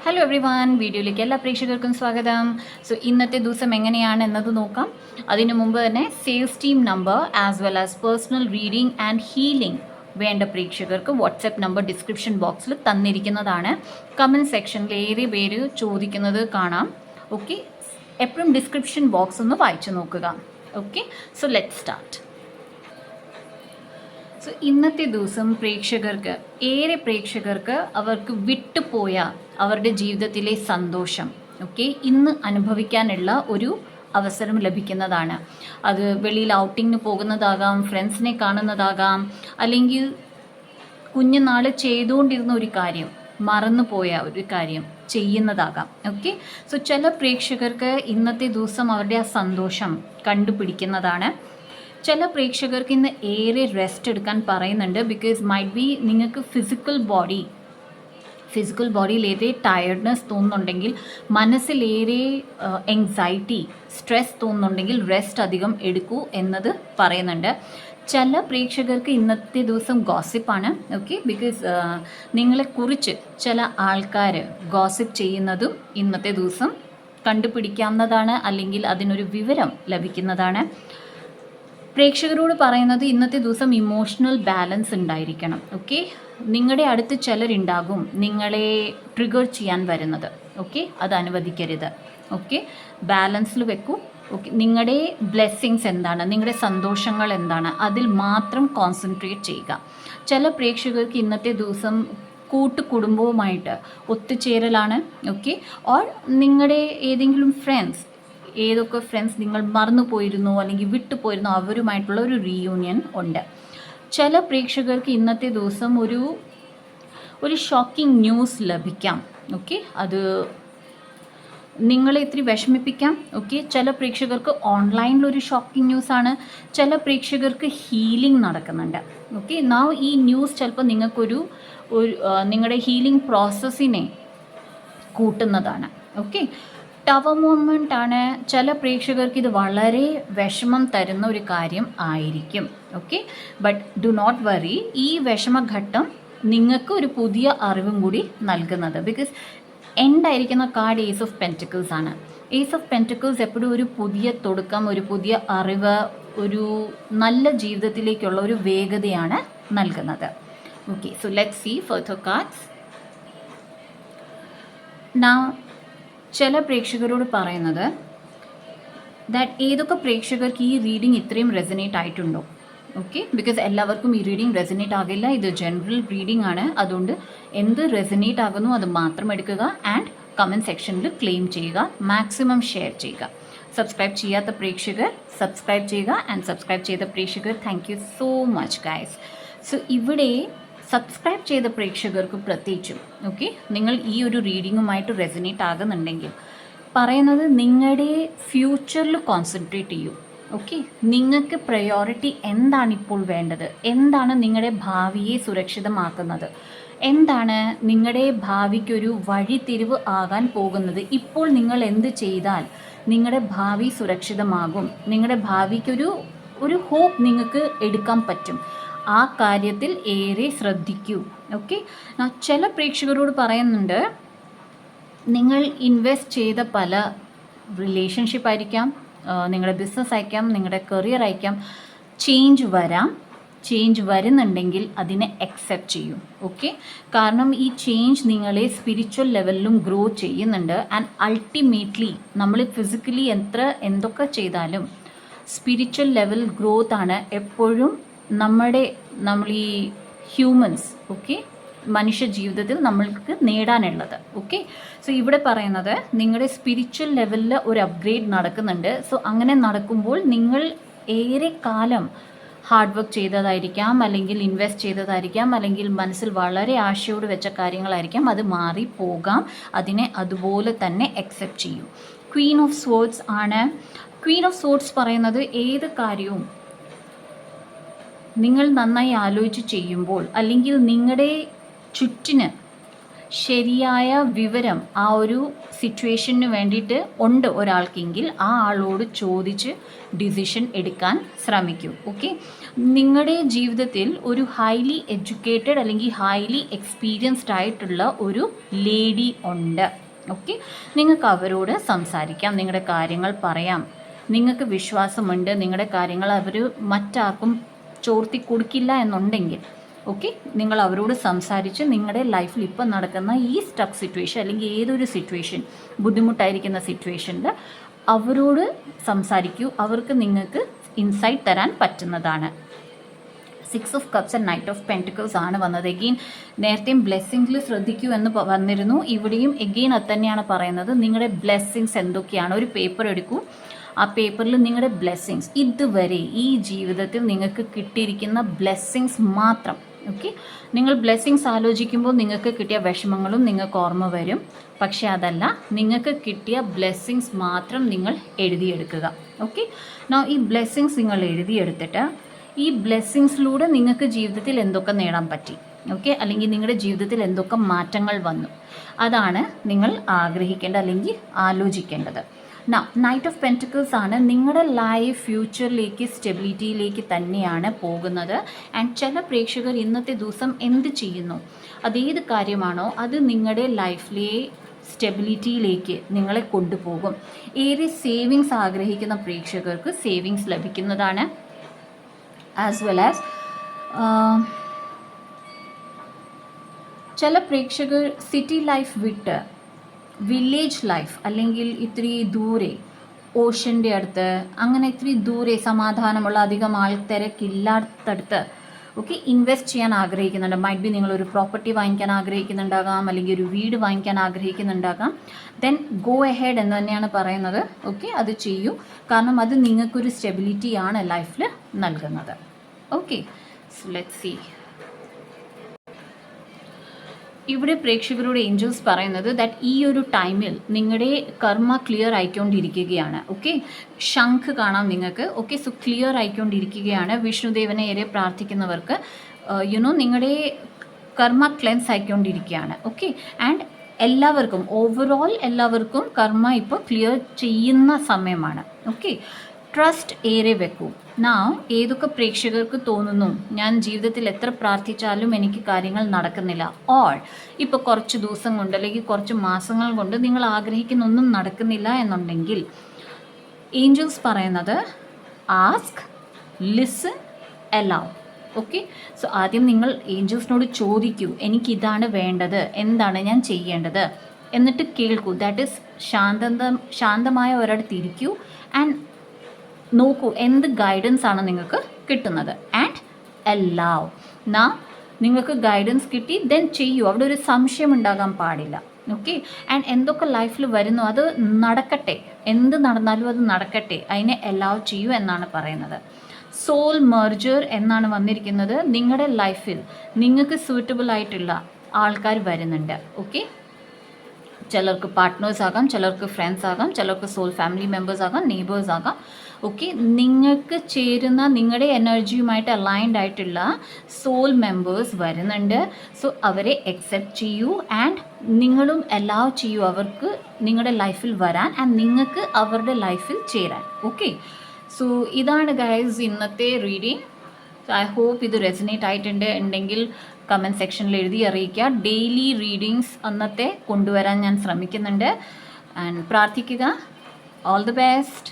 Hello every one, വീഡിയോയിലേക്ക് എല്ലാ പ്രേക്ഷകർക്കും സ്വാഗതം. സോ ഇന്നത്തെ ദിവസം എങ്ങനെയാണ് എന്നത് നോക്കാം. അതിനു മുമ്പ് തന്നെ sales team number as well as personal reading and healing വേണ്ട പ്രേക്ഷകർക്ക് വാട്സപ്പ് നമ്പർ ഡിസ്ക്രിപ്ഷൻ ബോക്സിൽ തന്നിരിക്കുന്നതാണ്. കമൻറ്റ് സെക്ഷനിൽ ഏറെ പേര് ചോദിക്കുന്നത് കാണാം. ഓക്കെ, എപ്പോഴും ഡിസ്ക്രിപ്ഷൻ ബോക്സ് ഒന്ന് വായിച്ചു നോക്കുക. Okay, so let start. So ഇന്നത്തെ ദിവസം ഏറെ പ്രേക്ഷകർക്ക് അവർക്ക് വിട്ടുപോയ അവരുടെ ജീവിതത്തിലെ സന്തോഷം ഇന്ന് അനുഭവിക്കാനുള്ള ഒരു അവസരം ലഭിക്കുന്നതാണ്. അത് വെളിയിൽ ഔട്ടിങ്ങിന് പോകുന്നതാകാം, ഫ്രണ്ട്സിനെ കാണുന്നതാകാം, അല്ലെങ്കിൽ കുഞ്ഞുനാൾ ചെയ്തുകൊണ്ടിരുന്ന ഒരു കാര്യം മറന്നുപോയ ഒരു കാര്യം ചെയ്യുന്നതാകാം. സോ ചില പ്രേക്ഷകർക്ക് ഇന്നത്തെ ദിവസം അവരുടെ ആ സന്തോഷം കണ്ടുപിടിക്കുന്നതാണ്. ചില പ്രേക്ഷകർക്ക് ഇന്ന് ഏറെ റെസ്റ്റ് എടുക്കാൻ പറയുന്നുണ്ട്. ബിക്കോസ് മൈറ്റ് ബി നിങ്ങൾക്ക് ഫിസിക്കൽ ബോഡിയിലേറെ ടയർഡ്നെസ് തോന്നുന്നുണ്ടെങ്കിൽ, മനസ്സിലേറെ എങ്സൈറ്റി, സ്ട്രെസ് തോന്നുന്നുണ്ടെങ്കിൽ റെസ്റ്റ് അധികം എടുക്കൂ എന്നത് പറയുന്നുണ്ട്. ചില പ്രേക്ഷകർക്ക് ഇന്നത്തെ ദിവസം ഗോസിപ്പാണ്. ബിക്കോസ് നിങ്ങളെക്കുറിച്ച് ചില ആൾക്കാർ ഗോസിപ്പ് ചെയ്യുന്നതും ഇന്നത്തെ ദിവസം കണ്ടുപിടിക്കാവുന്നതാണ്, അല്ലെങ്കിൽ അതിനൊരു വിവരം ലഭിക്കുന്നതാണ്. പ്രേക്ഷകരോട് പറയുന്നത് ഇന്നത്തെ ദിവസം ഇമോഷണൽ ബാലൻസ് ഉണ്ടായിരിക്കണം. നിങ്ങളുടെ അടുത്ത് ചിലരുണ്ടാകും നിങ്ങളെ ട്രിഗർ ചെയ്യാൻ വരുന്നത്. അത് അനുവദിക്കരുത്. ബാലൻസിൽ വെക്കൂ. നിങ്ങളുടെ ബ്ലെസ്സിങ്സ് എന്താണ്, നിങ്ങളുടെ സന്തോഷങ്ങൾ എന്താണ്, അതിൽ മാത്രം കോൺസെൻട്രേറ്റ് ചെയ്യുക. ചില പ്രേക്ഷകർക്ക് ഇന്നത്തെ ദിവസം കൂട്ടുകുടുംബവുമായിട്ട് ഒത്തുചേരലാണ്. ഓർ നിങ്ങളുടെ ഏതെങ്കിലും ഏതൊക്കെ ഫ്രണ്ട്സ് നിങ്ങൾ മറന്നു പോയിരുന്നോ അല്ലെങ്കിൽ വിട്ടുപോയിരുന്നോ അവരുമായിട്ടുള്ള ഒരു റീയൂണിയൻ ഉണ്ട്. ചില പ്രേക്ഷകർക്ക് ഇന്നത്തെ ദിവസം ഒരു ഷോക്കിംഗ് ന്യൂസ് ലഭിക്കാം. അത് നിങ്ങളെ ഇത്തിരി വിഷമിപ്പിക്കാം. ചില പ്രേക്ഷകർക്ക് ഓൺലൈനിലൊരു ഷോക്കിംഗ് ന്യൂസാണ്. ചില പ്രേക്ഷകർക്ക് ഹീലിംഗ് നടക്കുന്നുണ്ട്. ഈ ന്യൂസ് ചിലപ്പോൾ നിങ്ങൾക്കൊരു നിങ്ങളുടെ ഹീലിംഗ് പ്രോസസ്സിനെ കൂട്ടുന്നതാണ്. ടവർ മൂവ്മെൻ്റ് ആണ്. ചില പ്രേക്ഷകർക്ക് ഇത് വളരെ വിഷമം തരുന്ന ഒരു കാര്യം ആയിരിക്കും. But do not worry. ഈ വിഷമഘട്ടം നിങ്ങൾക്ക് ഒരു പുതിയ അറിവും കൂടി നൽകുന്നത്. ബിക്കോസ് എൻഡായിരിക്കുന്ന കാർഡ് ഏസ് ഓഫ് പെൻറ്റിക്കിൾസ് ആണ്. ഏസ് ഓഫ് പെൻറ്റിക്കിൾസ് എപ്പോഴും ഒരു പുതിയ തുടക്കം, ഒരു പുതിയ അറിവ്, ഒരു നല്ല ജീവിതത്തിലേക്കുള്ള ഒരു വേഗതയാണ് നൽകുന്നത്. So let's see further cards. Now ചില പ്രേക്ഷകരോട് പറയുന്നത് ഏതൊക്കെ പ്രേക്ഷകർക്ക് ഈ റീഡിംഗ് ഇത്രയും റെസനേറ്റ് ആയിട്ടുണ്ടോ. ബിക്കോസ് എല്ലാവർക്കും ഈ റീഡിംഗ് റെസനേറ്റ് ആകില്ല. ഇത് ജനറൽ റീഡിംഗ് ആണ്. അതുകൊണ്ട് എന്ത് റെസനേറ്റ് ആകുന്നു അത് മാത്രം എടുക്കുക ആൻഡ് കമൻറ്റ് സെക്ഷനിൽ ക്ലെയിം ചെയ്യുക. മാക്സിമം ഷെയർ ചെയ്യുക. സബ്സ്ക്രൈബ് ചെയ്യാത്ത പ്രേക്ഷകർ സബ്സ്ക്രൈബ് ചെയ്യുക, ആൻഡ് സബ്സ്ക്രൈബ് ചെയ്ത പ്രേക്ഷകർ thank you so much guys. So ഇവിടെ സബ്സ്ക്രൈബ് ചെയ്ത പ്രേക്ഷകർക്ക് പ്രത്യേകിച്ചും നിങ്ങൾ ഈ ഒരു റീഡിങ്ങുമായിട്ട് റെസനേറ്റ് ആകുന്നുണ്ടെങ്കിൽ പറയുന്നത് നിങ്ങളുടെ ഫ്യൂച്ചറിൽ കോൺസെൻട്രേറ്റ് ചെയ്യൂ. നിങ്ങൾക്ക് പ്രയോറിറ്റി എന്താണ് ഇപ്പോൾ വേണ്ടത്, എന്താണ് നിങ്ങളുടെ ഭാവിയെ സുരക്ഷിതമാക്കുന്നത്, എന്താണ് നിങ്ങളുടെ ഭാവിക്കൊരു വഴിത്തിരിവ് ആകാൻ പോകുന്നത്. ഇപ്പോൾ നിങ്ങൾ എന്ത് ചെയ്താൽ നിങ്ങളുടെ ഭാവി സുരക്ഷിതമാകും, നിങ്ങളുടെ ഭാവിക്കൊരു ഹോപ്പ് നിങ്ങൾക്ക് എടുക്കാൻ പറ്റും, ആ കാര്യത്തിൽ ഏറെ ശ്രദ്ധിക്കൂ. ചില പ്രേക്ഷകരോട് പറയുന്നുണ്ട് നിങ്ങൾ ഇൻവെസ്റ്റ് ചെയ്ത പല റിലേഷൻഷിപ്പ് ആയിരിക്കാം, നിങ്ങളുടെ ബിസിനസ് ആയിരിക്കാം, നിങ്ങളുടെ കരിയർ ആയിരിക്കാം, ചേഞ്ച് വരുന്നുണ്ടെങ്കിൽ അതിനെ അക്സെപ്റ്റ് ചെയ്യൂ. കാരണം ഈ ചേഞ്ച് നിങ്ങളെ സ്പിരിച്വൽ ലെവലിലും ഗ്രോ ചെയ്യുന്നുണ്ട്. ആൻഡ് അൾട്ടിമേറ്റ്ലി നമ്മൾ ഫിസിക്കലി എന്തൊക്കെ ചെയ്താലും സ്പിരിച്വൽ ലെവൽ ഗ്രോത്ത് ആണ് എപ്പോഴും നമ്മൾ ഈ ഹ്യൂമൻസ് മനുഷ്യ ജീവിതത്തിൽ നമ്മൾക്ക് നേടാനുള്ളത്. സോ ഇവിടെ പറയുന്നത് നിങ്ങളുടെ സ്പിരിച്വൽ ലെവലിൽ ഒരു അപ്ഗ്രേഡ് നടക്കുന്നുണ്ട്. സോ അങ്ങനെ നടക്കുമ്പോൾ നിങ്ങൾ ഏറെ കാലം ഹാർഡ് വർക്ക് ചെയ്തതായിരിക്കാം, അല്ലെങ്കിൽ ഇൻവെസ്റ്റ് ചെയ്തതായിരിക്കാം, അല്ലെങ്കിൽ മനസ്സിൽ വളരെ ആശയോട് വെച്ച കാര്യങ്ങളായിരിക്കാം. അത് മാറിപ്പോകാം. അതിനെ അതുപോലെ തന്നെ അക്സെപ്റ്റ് ചെയ്യൂ. ക്വീൻ ഓഫ് സ്വോർഡ്സ് ആണ്. ക്വീൻ ഓഫ് സ്വോർഡ്സ് പറയുന്നത് ഏത് കാര്യവും നിങ്ങൾ നന്നായി ആലോചിച്ച് ചെയ്യുമ്പോൾ, അല്ലെങ്കിൽ നിങ്ങളുടെ ചുറ്റിന് ശരിയായ വിവരം ആ ഒരു സിറ്റുവേഷന് വേണ്ടിയിട്ട് ഉണ്ട് ഒരാൾക്കെങ്കിൽ ആ ആളോട് ചോദിച്ച് ഡിസിഷൻ എടുക്കാൻ ശ്രമിക്കൂ. ഓക്കെ, നിങ്ങളുടെ ജീവിതത്തിൽ ഒരു ഹൈലി എഡ്യൂക്കേറ്റഡ് അല്ലെങ്കിൽ ഹൈലി എക്സ്പീരിയൻസ്ഡ് ആയിട്ടുള്ള ഒരു ലേഡി ഉണ്ട്. ഓക്കെ, നിങ്ങൾക്ക് അവരോട് സംസാരിക്കാം, നിങ്ങളുടെ കാര്യങ്ങൾ പറയാം. നിങ്ങൾക്ക് വിശ്വാസമുണ്ട് നിങ്ങളുടെ കാര്യങ്ങൾ അവർ മറ്റാർക്കും ചോർത്തി കൊടുക്കില്ല എന്നുണ്ടെങ്കിൽ ഓക്കെ, നിങ്ങൾ അവരോട് സംസാരിച്ച് നിങ്ങളുടെ ലൈഫിൽ ഇപ്പം നടക്കുന്ന ഈ സ്റ്റക്ക് സിറ്റുവേഷൻ അല്ലെങ്കിൽ ഏതൊരു സിറ്റുവേഷൻ ബുദ്ധിമുട്ടായിരിക്കുന്ന സിറ്റുവേഷനിൽ അവരോട് സംസാരിക്കൂ. അവർക്ക് നിങ്ങൾക്ക് ഇൻസൈറ്റ് തരാൻ പറ്റുന്നതാണ്. 6 of Cups and Knight of Pentacles ആണ് വന്നത്. എഗെയിൻ നേരത്തെയും ബ്ലെസ്സിങ്സിൽ ശ്രദ്ധിക്കൂ എന്ന് വന്നിരുന്നു. ഇവിടെയും എഗെയിൻ അത് തന്നെയാണ് പറയുന്നത്. നിങ്ങളുടെ ബ്ലെസ്സിങ്സ് എന്തൊക്കെയാണ്, ഒരു പേപ്പർ എടുക്കൂ. ആ പേപ്പറിൽ നിങ്ങളുടെ ബ്ലെസ്സിങ്സ്, ഇതുവരെ ഈ ജീവിതത്തിൽ നിങ്ങൾക്ക് കിട്ടിയിരിക്കുന്ന ബ്ലെസ്സിങ്സ് മാത്രം. ഓക്കെ, നിങ്ങൾ ബ്ലെസ്സിങ്സ് ആലോചിക്കുമ്പോൾ നിങ്ങൾക്ക് കിട്ടിയ വിഷമങ്ങളും നിങ്ങൾക്ക് ഓർമ്മ വരും. പക്ഷേ അതല്ല, നിങ്ങൾക്ക് കിട്ടിയ ബ്ലെസ്സിങ്സ് മാത്രം നിങ്ങൾ എഴുതിയെടുക്കുക. ഓക്കെ, ഈ ബ്ലെസ്സിങ്സ് നിങ്ങൾ എഴുതിയെടുത്തിട്ട് ഈ ബ്ലെസ്സിങ്സിലൂടെ നിങ്ങൾക്ക് ജീവിതത്തിൽ എന്തൊക്കെ നേടാൻ പറ്റി, ഓക്കെ, അല്ലെങ്കിൽ നിങ്ങളുടെ ജീവിതത്തിൽ എന്തൊക്കെ മാറ്റങ്ങൾ വന്നു, അതാണ് നിങ്ങൾ ആഗ്രഹിക്കേണ്ടത് അല്ലെങ്കിൽ ആലോചിക്കേണ്ടത്. നൈറ്റ് ഓഫ് പെൻറ്റിക്കിൾസ് ആണ് നിങ്ങളുടെ ലൈഫ് ഫ്യൂച്ചറിലേക്ക് സ്റ്റെബിലിറ്റിയിലേക്ക് തന്നെയാണ് പോകുന്നത്. ആൻഡ് ചില പ്രേക്ഷകർ ഇന്നത്തെ ദിവസം എന്ത് ചെയ്യുന്നു, അതേത് കാര്യമാണോ അത് നിങ്ങളുടെ ലൈഫിലെ സ്റ്റെബിലിറ്റിയിലേക്ക് നിങ്ങളെ കൊണ്ടുപോകും. ഏറെ സേവിങ്സ് ആഗ്രഹിക്കുന്ന പ്രേക്ഷകർക്ക് സേവിങ്സ് ലഭിക്കുന്നതാണ്. ആസ് വെൽ ആസ് ചില പ്രേക്ഷകർ സിറ്റി ലൈഫ് വിട്ട് വില്ലേജ് ലൈഫ് അല്ലെങ്കിൽ ഇത്തിരി ദൂരെ ഓഷൻ്റെ അടുത്ത് അങ്ങനെ ഇത്തിരി ദൂരെ സമാധാനമുള്ള അധികം ആൾത്തിരക്കില്ലാത്തടുത്ത് ഓക്കെ ഇൻവെസ്റ്റ് ചെയ്യാൻ ആഗ്രഹിക്കുന്നുണ്ട്. മൈറ്റ് ബി നിങ്ങളൊരു പ്രോപ്പർട്ടി വാങ്ങിക്കാൻ ആഗ്രഹിക്കുന്നുണ്ടാകാം, അല്ലെങ്കിൽ ഒരു വീട് വാങ്ങിക്കാൻ ആഗ്രഹിക്കുന്നുണ്ടാകാം. ദെൻ ഗോ എഹെഡ് എന്ന് തന്നെയാണ് പറയുന്നത്. ഓക്കെ, അത് ചെയ്യൂ. കാരണം അത് നിങ്ങൾക്കൊരു സ്റ്റെബിലിറ്റിയാണ് ലൈഫിൽ നൽകുന്നത്. Okay, so let's see. ഇവിടെ പ്രേക്ഷകരുടെ ഏഞ്ചൽസ് പറയുന്നത് ദാറ്റ് ഈ ഒരു ടൈമിൽ നിങ്ങളുടെ കർമ്മ ക്ലിയർ ആയിക്കൊണ്ടിരിക്കുകയാണ്. ഓക്കെ, ശംഖ് കാണാം നിങ്ങൾക്ക്. ഓക്കെ, സോ ക്ലിയർ ആയിക്കൊണ്ടിരിക്കുകയാണ്. വിഷ്ണുദേവനെ ഏറെ പ്രാർത്ഥിക്കുന്നവർക്ക് നിങ്ങളുടെ കർമ്മ ക്ലെൻസ് ആയിക്കൊണ്ടിരിക്കുകയാണ്. ഓക്കെ, ആൻഡ് എല്ലാവർക്കും ഓവറോൾ എല്ലാവർക്കും കർമ്മ ഇപ്പോൾ ക്ലിയർ ചെയ്യുന്ന സമയമാണ്. ഓക്കെ, ട്രസ്റ്റ് ഏറെ വെക്കൂ. ഏതൊക്കെ പ്രേക്ഷകർക്ക് തോന്നുന്നു ഞാൻ ജീവിതത്തിൽ എത്ര പ്രാർത്ഥിച്ചാലും എനിക്ക് കാര്യങ്ങൾ നടക്കുന്നില്ല, ഓൾ ഇപ്പോൾ കുറച്ച് ദിവസം കൊണ്ട് അല്ലെങ്കിൽ കുറച്ച് മാസങ്ങൾ കൊണ്ട് നിങ്ങൾ ആഗ്രഹിക്കുന്ന ഒന്നും നടക്കുന്നില്ല എന്നുണ്ടെങ്കിൽ ഏഞ്ചൽസ് പറയുന്നത് ask, listen, allow. Okay, so ആദ്യം നിങ്ങൾ ഏഞ്ചൽസിനോട് ചോദിക്കൂ, എനിക്കിതാണ് വേണ്ടത്, എന്താണ് ഞാൻ ചെയ്യേണ്ടത്, എന്നിട്ട് കേൾക്കൂ. ദാറ്റ് ഈസ് ശാന്തമായ ഒരിടത്ത് ഇരിക്കൂ ആൻഡ് നോക്കൂ എന്ത് ഗൈഡൻസ് ആണ് നിങ്ങൾക്ക് കിട്ടുന്നത്. And allow. നിങ്ങൾക്ക് ഗൈഡൻസ് കിട്ടി, ദെൻ ചെയ്യൂ. അവിടെ ഒരു സംശയം ഉണ്ടാകാൻ പാടില്ല. ഓക്കെ, ആൻഡ് എന്തൊക്കെ ലൈഫിൽ വരുന്നു അത് നടക്കട്ടെ, എന്ത് നടന്നാലും അത് നടക്കട്ടെ, അതിനെ അലൗ ചെയ്യൂ എന്നാണ് പറയുന്നത്. സോൾ മെർജർ എന്നാണ് വന്നിരിക്കുന്നത്. നിങ്ങളുടെ ലൈഫിൽ നിങ്ങൾക്ക് സൂറ്റബിൾ ആയിട്ടുള്ള ആൾക്കാർ വരുന്നുണ്ട്. ഓക്കെ, ചിലർക്ക് പാർട്ട്നേഴ്സ് ആകാം, ചിലർക്ക് ഫ്രണ്ട്സ് ആകാം, ചിലർക്ക് സോൾ ഫാമിലി മെമ്പേഴ്സ് ആകാം, നെയ്ബേഴ്സ് ആകാം. ഓക്കെ, നിങ്ങൾക്ക് ചേരുന്ന നിങ്ങളുടെ എനർജിയുമായിട്ട് അലൈൻഡ് ആയിട്ടുള്ള സോൾ മെമ്പേഴ്സ് വരുന്നുണ്ട്. സോ അവരെ അക്സെപ്റ്റ് ചെയ്യൂ ആൻഡ് നിങ്ങളും അലൗ ചെയ്യൂ അവർക്ക് നിങ്ങളുടെ ലൈഫിൽ വരാൻ ആൻഡ് നിങ്ങൾക്ക് അവരുടെ ലൈഫിൽ ചേരാൻ. ഓക്കെ, സോ ഇതാണ് ഗൈസ് ഇന്നത്തെ റീഡിങ്. ഐ ഹോപ്പ് ഇത് റെസനേറ്റ് ആയിട്ടുണ്ടെങ്കിൽ കമൻറ്റ് സെക്ഷനിൽ എഴുതി അറിയിക്കുക. ഡെയിലി റീഡിങ്സ് അന്നത്തെ കൊണ്ടുവരാൻ ഞാൻ ശ്രമിക്കുന്നുണ്ട്. ആൻഡ് പ്രാർത്ഥിക്കുക. All the best.